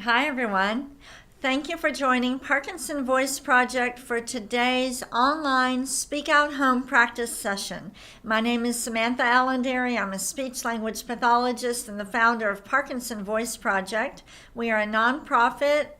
Hi, everyone. Thank you for joining Parkinson Voice Project for today's online Speak Out Home practice session. My name is Samantha Allenderry. I'm a speech language pathologist and the founder of Parkinson Voice Project. We are a nonprofit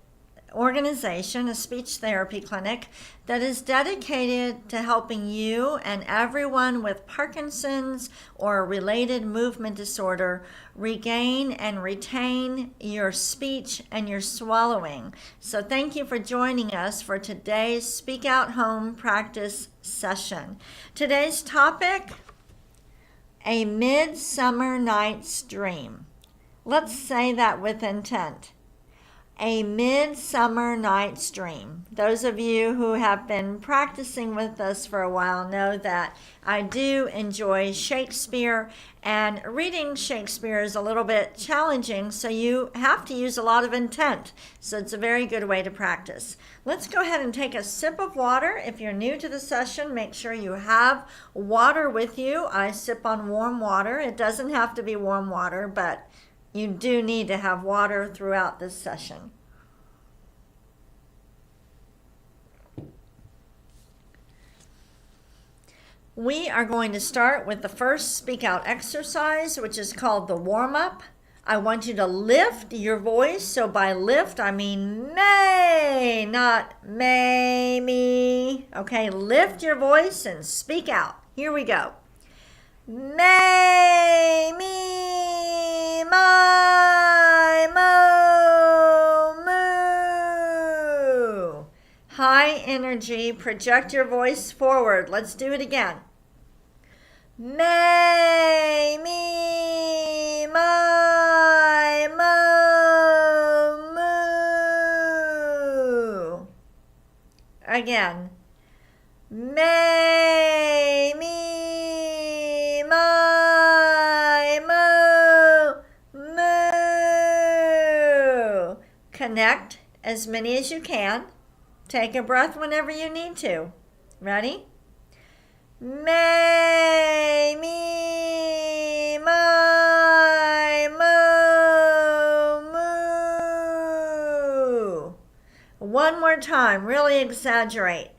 organization, a speech therapy clinic that is dedicated to helping you and everyone with Parkinson's or a related movement disorder regain and retain your speech and your swallowing. So thank you for joining us for today's Speak Out Home practice session. Today's topic, a midsummer night's dream. Let's say that with intent. A midsummer night's dream. Those of you who have been practicing with us for a while know that I do enjoy Shakespeare, and reading Shakespeare is a little bit challenging, so you have to use a lot of intent. So it's a very good way to practice. Let's go ahead and take a sip of water. If you're new to the session, make sure you have water with you. I sip on warm water. It doesn't have to be warm water, but you do need to have water throughout this session. We are going to start with the first speak out exercise, which is called the warm-up. I want you to lift your voice. So by lift, I mean may, not may me. Okay, lift your voice and speak out. Here we go. May, me, my, mo, moo. High energy, project your voice forward. Let's do it again. May, me, my, mo, moo. Again. May, me, my, moo. Connect as many as you can. Take a breath whenever you need to. Ready? May, me, my, mo, moo. One more time, really exaggerate.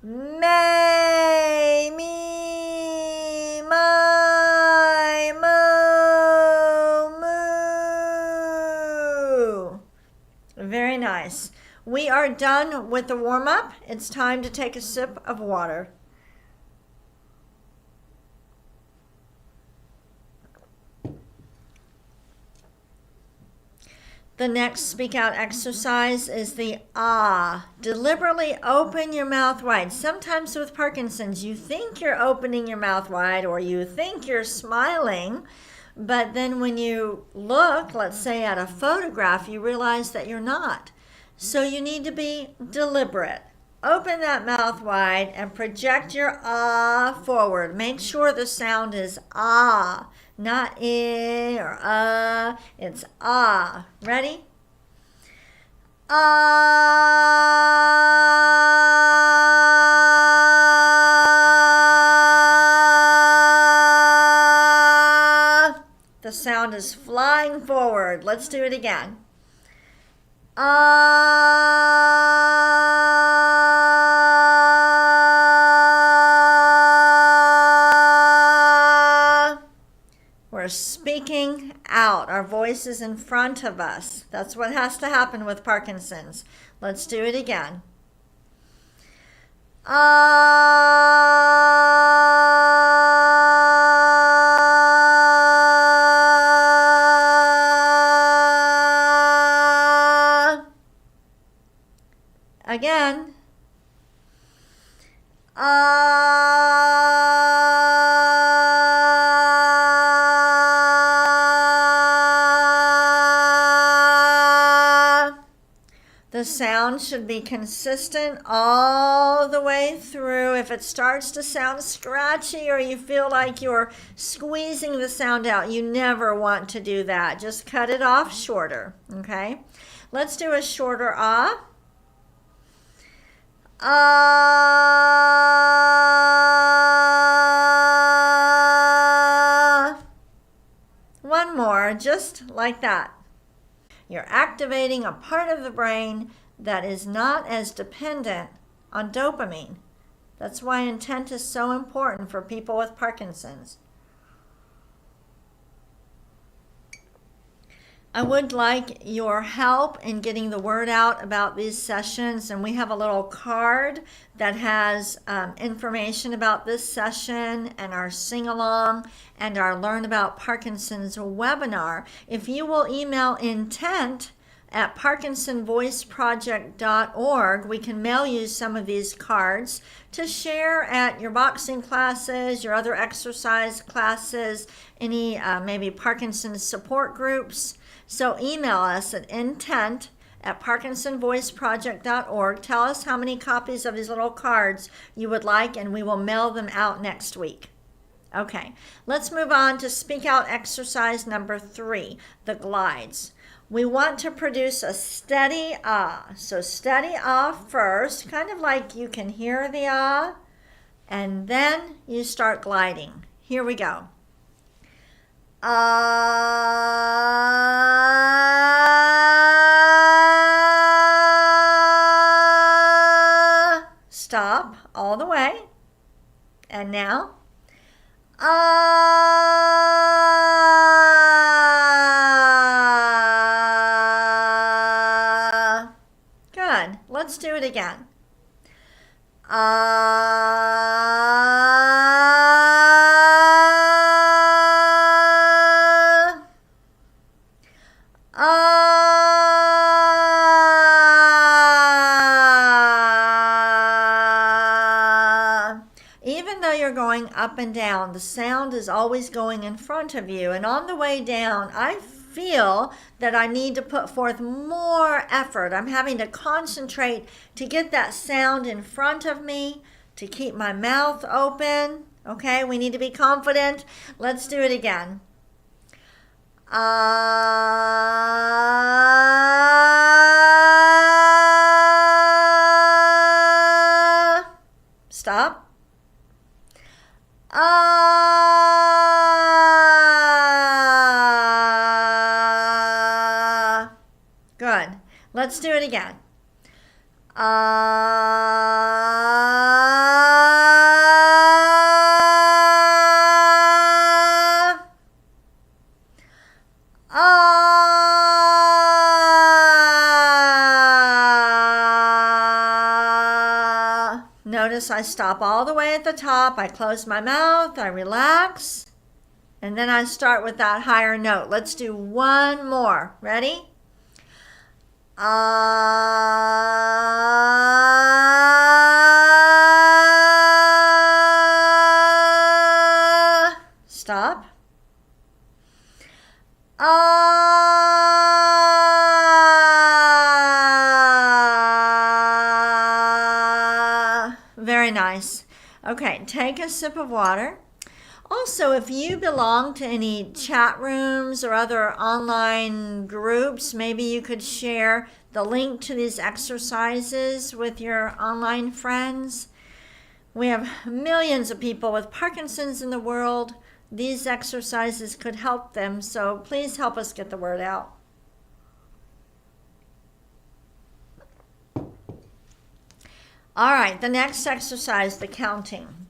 May, me, my, mo, moo. Very nice. We are done with the warm-up. It's time to take a sip of water. The next speak out exercise is the ah. Deliberately open your mouth wide. Sometimes with Parkinson's, you think you're opening your mouth wide or you think you're smiling, but then when you look, let's say at a photograph, you realize that you're not. So you need to be deliberate. Open that mouth wide and project your ah forward. Make sure the sound is ah, not eh or it's ah. Ready? Ah. The sound is flying forward. Let's do it again. We're speaking out. Our voice is in front of us. That's what has to happen with Parkinson's. Let's do it again. Again. The sound should be consistent all the way through. If it starts to sound scratchy or you feel like you're squeezing the sound out, you never want to do that. Just cut it off shorter, okay? Let's do a shorter ah. One more, just like that. You're activating a part of the brain that is not as dependent on dopamine. That's why intent is so important for people with Parkinson's. I would like your help in getting the word out about these sessions, and we have a little card that has information about this session and our sing-along and our Learn About Parkinson's webinar. If you will email intent@parkinsonvoiceproject.org, we can mail you some of these cards to share at your boxing classes, your other exercise classes, any maybe Parkinson's support groups. So email us at intent@parkinsonvoiceproject.org. Tell us how many copies of these little cards you would like, and we will mail them out next week. Okay, let's move on to speak out exercise number 3, the glides. We want to produce a steady ah. So steady ah first, kind of like you can hear the ah, and then you start gliding. Here we go. Stop all the way. And now. Good. Let's do it again. Even though you're going up and down, the sound is always going in front of you. And on the way down, I feel that I need to put forth more effort. I'm having to concentrate to get that sound in front of me, to keep my mouth open. Okay, we need to be confident. Let's do it again. Stop. Good. Let's do it again. Notice I stop all the way at the top. I close my mouth. I relax. And then I start with that higher note. Let's do one more. Ready? Stop. Very nice. Okay, take a sip of water. Also, if you belong to any chat rooms or other online groups, maybe you could share the link to these exercises with your online friends. We have millions of people with Parkinson's in the world. These exercises could help them, so please help us get the word out. All right, the next exercise, the counting.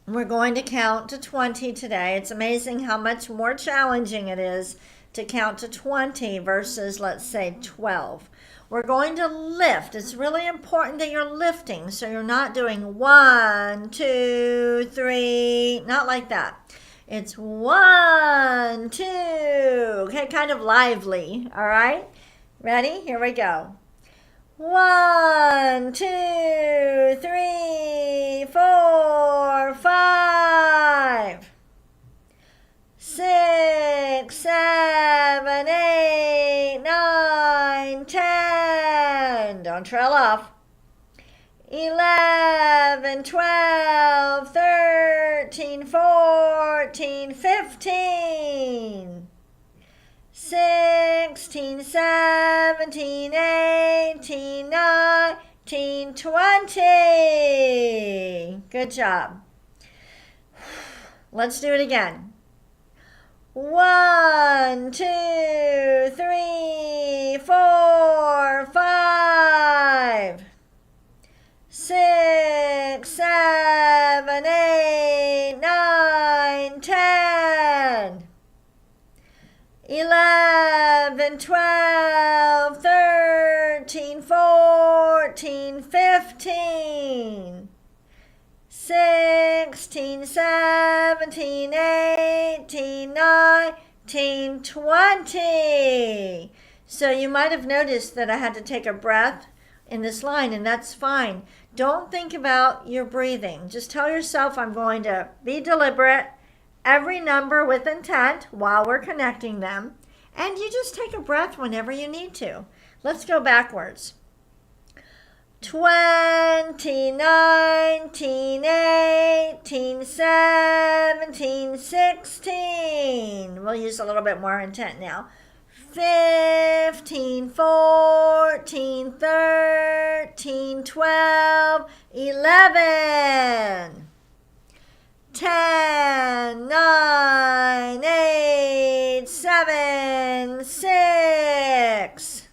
We're going to count to 20 today. It's amazing how much more challenging it is to count to 20 versus, let's say, 12. We're going to lift. It's really important that you're lifting, so you're not doing 1, 2, 3, not like that. It's 1, 2, okay, kind of lively, all right? Ready? Here we go. 1, 2, 3, 4, 5, 6, 7, 8, 9, 10. Don't trail off. 11, 12, 13, 14, 15. 16, 17, 18, 19, 20. Good job. Let's do it again. 1, 2, 3, 4, 5, 6, 7, 8, 9, 10, 11, 12, 13, 14, 15, 16, 17, 18, 19, 20. So you might have noticed that I had to take a breath in this line, and that's fine. Don't think about your breathing. Just tell yourself, I'm going to be deliberate, every number with intent while we're connecting them, and you just take a breath whenever you need to. Let's go backwards. 20, 19, 18, 17, 16. We'll use a little bit more intent now. 15, 14, 13, 12, 11, 10, 9, 8, 7, 6,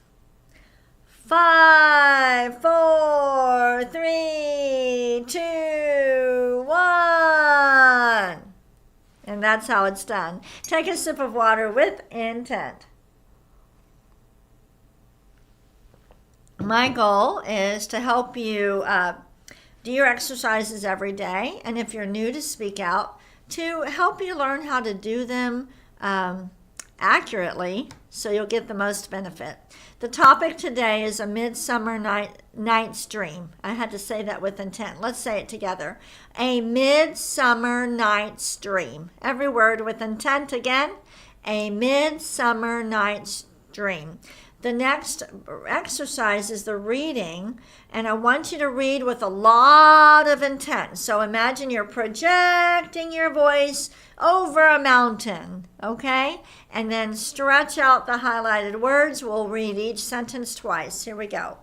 5, 4, 3, 2, 1. And that's how it's done. Take a sip of water with intent. My goal is to help you do your exercises every day, and if you're new to Speak Out, to help you learn how to do them accurately so you'll get the most benefit. The topic today is a Midsummer Night's Dream. I had to say that with intent. Let's say it together. A Midsummer Night's Dream. Every word with intent again. A Midsummer Night's Dream. The next exercise is the reading, and I want you to read with a lot of intent. So imagine you're projecting your voice over a mountain, okay? And then stretch out the highlighted words. We'll read each sentence twice. Here we go.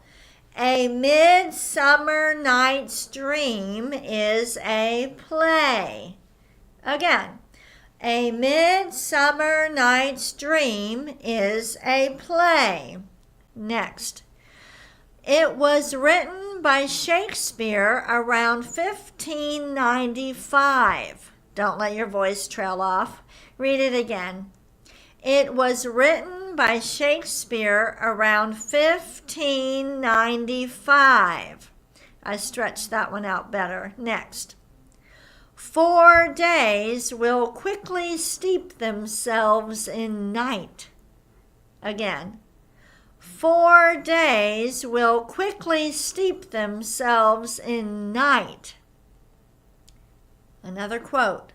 A Midsummer Night's Dream is a play. Again. A Midsummer Night's Dream is a play. Next. It was written by Shakespeare around 1595. Don't let your voice trail off. Read it again. It was written by Shakespeare around 1595. I stretched that one out better. Next. 4 days will quickly steep themselves in night. Again. 4 days will quickly steep themselves in night. Another quote.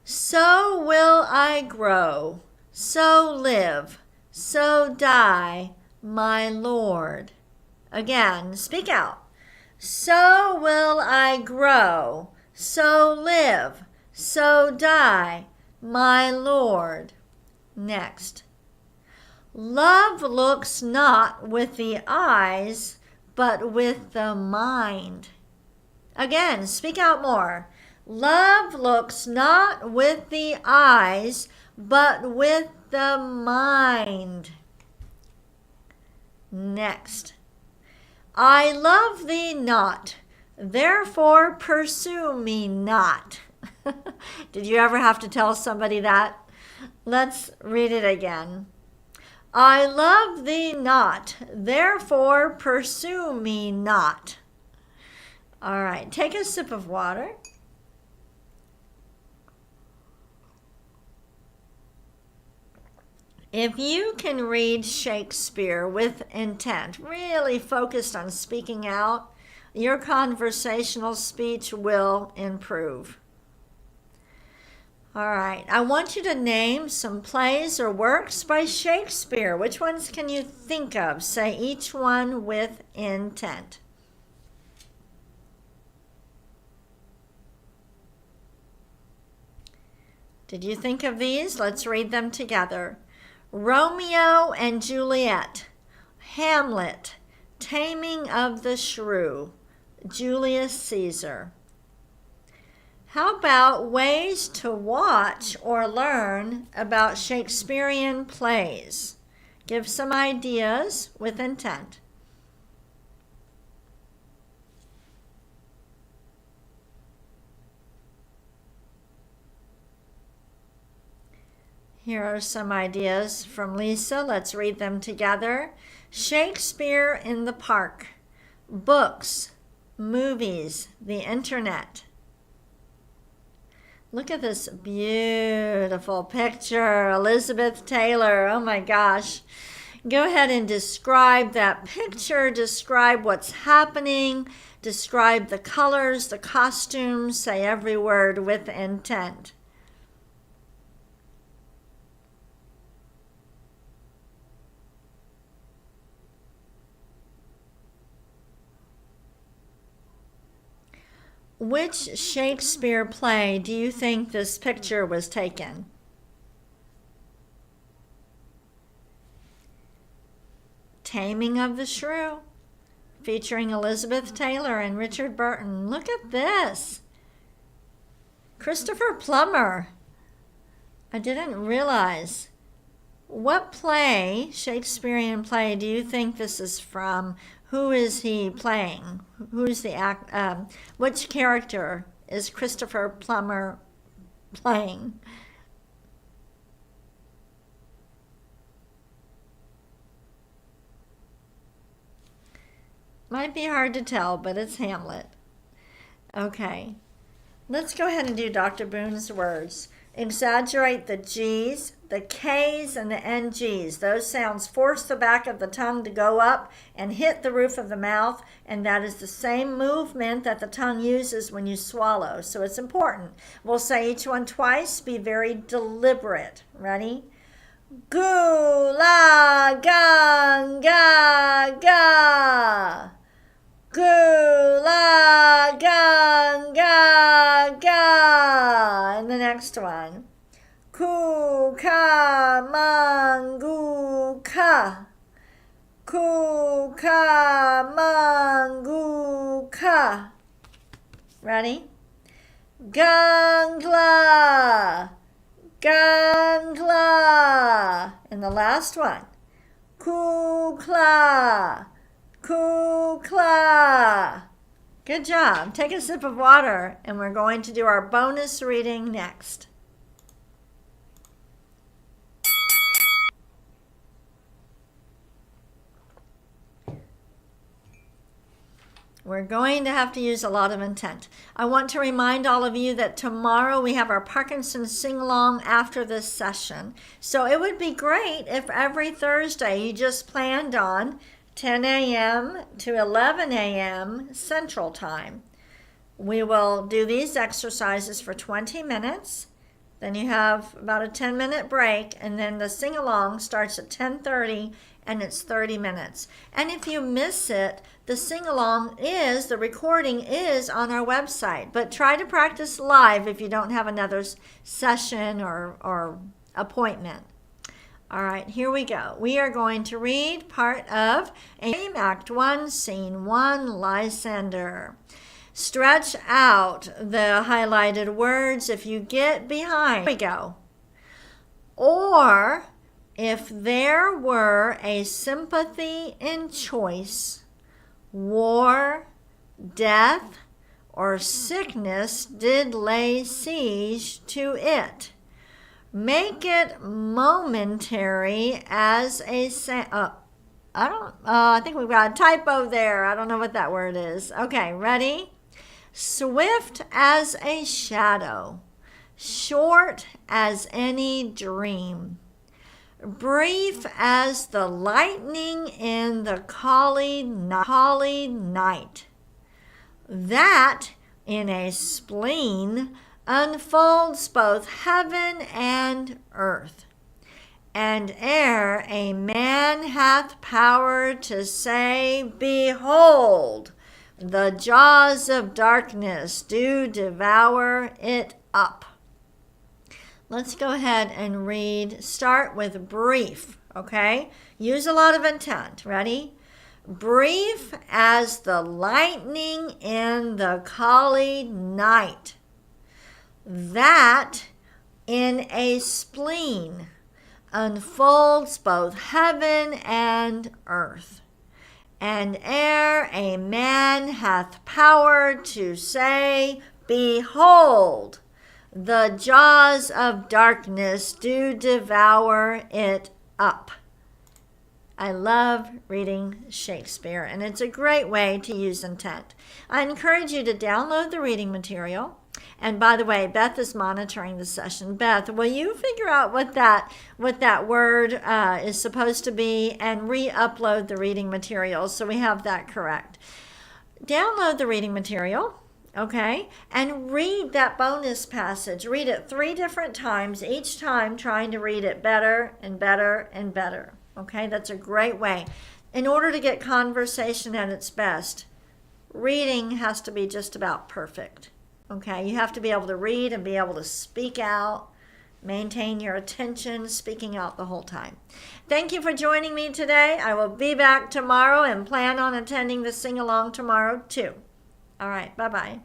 So will I grow, so live, so die, my Lord. Again, speak out. So will I grow, so live, so die, my Lord. Next. Love looks not with the eyes, but with the mind. Again, speak out more. Love looks not with the eyes, but with the mind. Next. I love thee not, therefore pursue me not. Did you ever have to tell somebody that? Let's read it again. I love thee not, therefore pursue me not. All right, take a sip of water. If you can read Shakespeare with intent, really focused on speaking out, your conversational speech will improve. All right, I want you to name some plays or works by Shakespeare. Which ones can you think of? Say each one with intent. Did you think of these? Let's read them together. Romeo and Juliet, Hamlet, Taming of the Shrew, Julius Caesar. How about ways to watch or learn about Shakespearean plays? Give some ideas with intent. Here are some ideas from Lisa. Let's read them together. Shakespeare in the park. Books, movies, the internet. Look at this beautiful picture. Elizabeth Taylor. Oh my gosh. Go ahead and describe that picture. Describe what's happening. Describe the colors, the costumes. Say every word with intent. Which Shakespeare play do you think this picture was taken? Taming of the Shrew, featuring Elizabeth Taylor and Richard Burton. Look at this. Christopher Plummer. I didn't realize. What play, Shakespearean play, do you think this is from? Who is he playing? Who's the which character is Christopher Plummer playing? Might be hard to tell, but it's Hamlet. Okay, let's go ahead and do Dr. Boone's words. Exaggerate the G's, the K's, and the NG's. Those sounds force the back of the tongue to go up and hit the roof of the mouth, and that is the same movement that the tongue uses when you swallow, so it's important. We'll say each one twice. Be very deliberate. Ready? Goo, la, gang, ga, ga. Goo, la, gang, ga, ga. And the next one. Ku, ka, man, gu, ka. Ku, ka, man, gu, ka. Ready? Gangla, gangla. And the last one. Kukla, kukla. Good job. Take a sip of water, and we're going to do our bonus reading next. We're going to have to use a lot of intent. I want to remind all of you that tomorrow we have our Parkinson sing-along after this session. So it would be great if every Thursday you just planned on 10 a.m. to 11 a.m. Central Time. We will do these exercises for 20 minutes. Then you have about a 10-minute break, and then the sing-along starts at 10:30, and it's 30 minutes. And if you miss it, the sing-along the recording is on our website. But try to practice live if you don't have another session or appointment. All right, here we go. We are going to read part of Act 1, Scene 1, Lysander. Stretch out the highlighted words if you get behind. Here we go. Or, if there were a sympathy in choice, war, death, or sickness did lay siege to it. Make it momentary as a I think we've got a typo there. I don't know what that word is. Okay, ready? Swift as a shadow, short as any dream, brief as the lightning in the collie night, that in a spleen unfolds both heaven and earth, and ere a man hath power to say, behold, the jaws of darkness do devour it up. Let's go ahead and read. Start with brief, okay? Use a lot of intent. Ready? Brief as the lightning in the collie night, that in a spleen unfolds both heaven and earth. And ere a man hath power to say, behold, the jaws of darkness do devour it up. I love reading Shakespeare, and it's a great way to use intent. I encourage you to download the reading material. And by the way, Beth is monitoring the session. Beth, will you figure out what that word is supposed to be and re-upload the reading material so we have that correct? Download the reading material, okay, and read that bonus passage. Read it 3 different times, each time trying to read it better and better and better. Okay, that's a great way. In order to get conversation at its best, reading has to be just about perfect. Okay, you have to be able to read and be able to speak out, maintain your attention, speaking out the whole time. Thank you for joining me today. I will be back tomorrow and plan on attending the sing-along tomorrow too. All right, bye-bye.